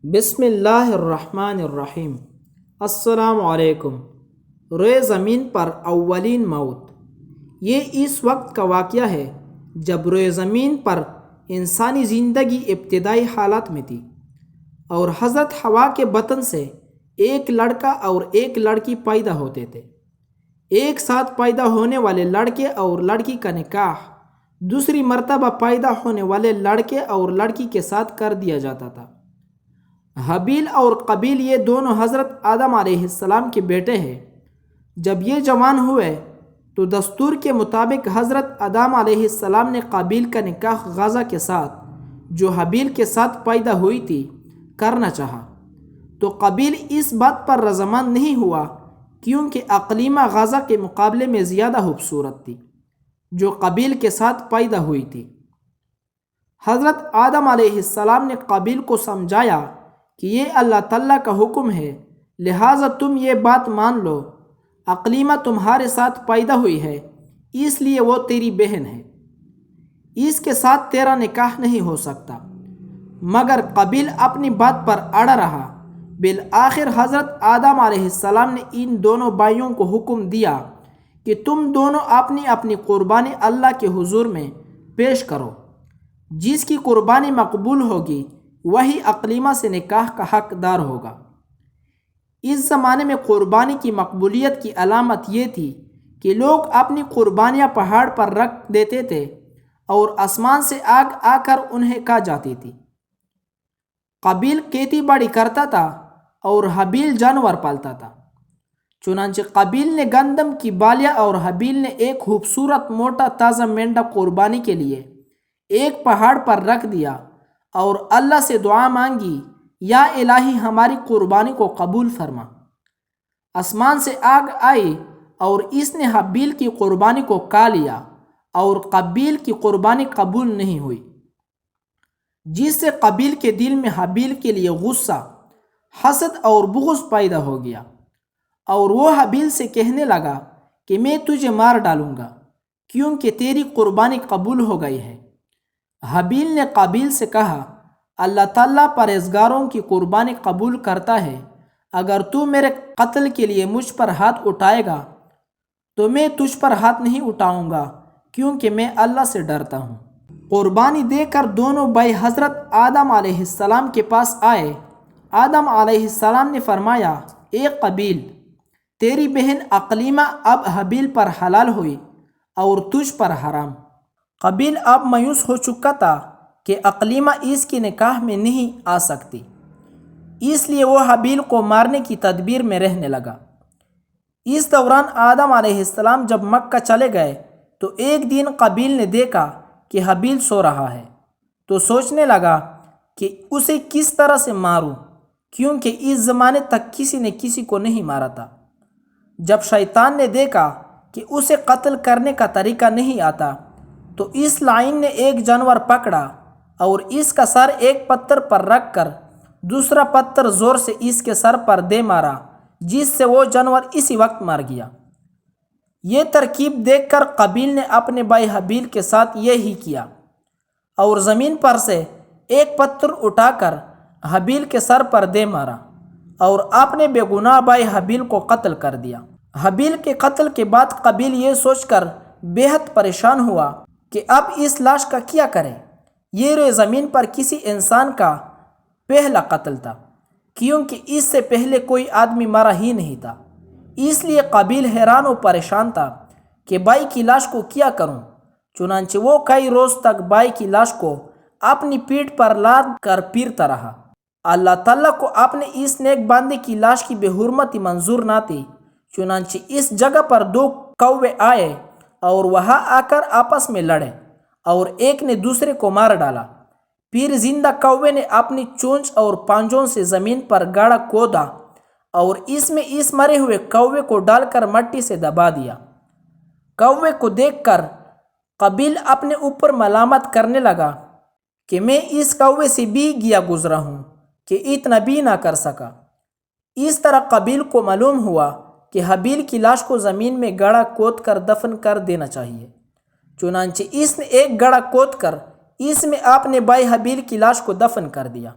بسم اللہ الرحمن الرحیم۔ السلام علیکم۔ روئے زمین پر اولین موت، یہ اس وقت کا واقعہ ہے جب روئے زمین پر انسانی زندگی ابتدائی حالات میں تھی اور حضرت حوا کے بطن سے ایک لڑکا اور ایک لڑکی پیدا ہوتے تھے۔ ایک ساتھ پیدا ہونے والے لڑکے اور لڑکی کا نکاح دوسری مرتبہ پیدا ہونے والے لڑکے اور لڑکی کے ساتھ کر دیا جاتا تھا۔ حابیل اور قابیل یہ دونوں حضرت آدم علیہ السلام کے بیٹے ہیں۔ جب یہ جوان ہوئے تو دستور کے مطابق حضرت آدم علیہ السلام نے قابیل کا نکاح غازہ کے ساتھ جو حابیل کے ساتھ پیدا ہوئی تھی کرنا چاہا، تو قابیل اس بات پر رضامند نہیں ہوا کیونکہ اقلیمہ غازہ کے مقابلے میں زیادہ خوبصورت تھی جو قابیل کے ساتھ پیدا ہوئی تھی۔ حضرت آدم علیہ السلام نے قابیل کو سمجھایا کہ یہ اللہ تعالیٰ کا حکم ہے، لہٰذا تم یہ بات مان لو، اقلیمہ تمہارے ساتھ پیدا ہوئی ہے اس لیے وہ تیری بہن ہے، اس کے ساتھ تیرا نکاح نہیں ہو سکتا۔ مگر قابیل اپنی بات پر اڑا رہا۔ بالآخر حضرت آدم علیہ السلام نے ان دونوں بھائیوں کو حکم دیا کہ تم دونوں اپنی اپنی قربانی اللہ کے حضور میں پیش کرو، جس کی قربانی مقبول ہوگی وہی اقلیمہ سے نکاح کا حقدار ہوگا۔ اس زمانے میں قربانی کی مقبولیت کی علامت یہ تھی کہ لوگ اپنی قربانیاں پہاڑ پر رکھ دیتے تھے اور آسمان سے آگ آ کر انہیں کھا جاتی تھی۔ قابیل کھیتی باڑی کرتا تھا اور حابیل جانور پالتا تھا۔ چنانچہ قابیل نے گندم کی بالیاں اور حابیل نے ایک خوبصورت موٹا تازہ مینڈا قربانی کے لیے ایک پہاڑ پر رکھ دیا اور اللہ سے دعا مانگی، یا الہی ہماری قربانی کو قبول فرما۔ آسمان سے آگ آئی اور اس نے حابیل کی قربانی کو کھا لیا اور قابیل کی قربانی قبول نہیں ہوئی، جس سے قابیل کے دل میں حابیل کے لیے غصہ، حسد اور بغض پیدا ہو گیا، اور وہ حابیل سے کہنے لگا کہ میں تجھے مار ڈالوں گا کیونکہ تیری قربانی قبول ہو گئی ہے۔ حابیل نے قابیل سے کہا، اللہ تعالیٰ پرہیزگاروں کی قربانی قبول کرتا ہے، اگر تو میرے قتل کے لیے مجھ پر ہاتھ اٹھائے گا تو میں تجھ پر ہاتھ نہیں اٹھاؤں گا کیونکہ میں اللہ سے ڈرتا ہوں۔ قربانی دے کر دونوں بھائی حضرت آدم علیہ السلام کے پاس آئے۔ آدم علیہ السلام نے فرمایا، اے قابیل، تیری بہن اقلیمہ اب حابیل پر حلال ہوئی اور تجھ پر حرام۔ قابیل اب مایوس ہو چکا تھا کہ اقلیمہ اس کی نکاح میں نہیں آ سکتی، اس لیے وہ حابیل کو مارنے کی تدبیر میں رہنے لگا۔ اس دوران آدم علیہ السلام جب مکہ چلے گئے تو ایک دن قابیل نے دیکھا کہ حابیل سو رہا ہے، تو سوچنے لگا کہ اسے کس طرح سے ماروں کیونکہ اس زمانے تک کسی نے کسی کو نہیں مارا تھا۔ جب شیطان نے دیکھا کہ اسے قتل کرنے کا طریقہ نہیں آتا تو اس لعین نے ایک جانور پکڑا اور اس کا سر ایک پتھر پر رکھ کر دوسرا پتھر زور سے اس کے سر پر دے مارا، جس سے وہ جانور اسی وقت مر گیا۔ یہ ترکیب دیکھ کر قابیل نے اپنے بھائی حابیل کے ساتھ یہی کیا اور زمین پر سے ایک پتھر اٹھا کر حابیل کے سر پر دے مارا اور اپنے بے گناہ بھائی حابیل کو قتل کر دیا۔ حابیل کے قتل کے بعد قابیل یہ سوچ کر بے حد پریشان ہوا کہ اب اس لاش کا کیا کرے۔ یہ روئے زمین پر کسی انسان کا پہلا قتل تھا کیونکہ اس سے پہلے کوئی آدمی مرا ہی نہیں تھا، اس لیے قابیل حیران و پریشان تھا کہ بھائی کی لاش کو کیا کروں۔ چنانچہ وہ کئی روز تک بھائی کی لاش کو اپنی پیٹھ پر لاد کر پھرتا رہا۔ اللہ تعالیٰ کو اپنے اس نیک بندے کی لاش کی بے حرمتی منظور نہ تھی، چنانچہ اس جگہ پر دو کوے آئے اور وہاں آ کر آپس میں لڑے اور ایک نے دوسرے کو مار ڈالا۔ پھر زندہ کوے نے اپنی چونچ اور پانجوں سے زمین پر گڑھا کھودا اور اس میں اس مرے ہوئے کوے کو ڈال کر مٹی سے دبا دیا۔ کوے کو دیکھ کر قابیل اپنے اوپر ملامت کرنے لگا کہ میں اس کوے سے بھی گیا گزرا ہوں کہ اتنا بھی نہ کر سکا۔ اس طرح قابیل کو معلوم ہوا کہ حابیل کی لاش کو زمین میں گڑھا کھود کر دفن کر دینا چاہیے، چنانچہ اس نے ایک گڑھا کھود کر اس میں اپنے بھائی حابیل کی لاش کو دفن کر دیا۔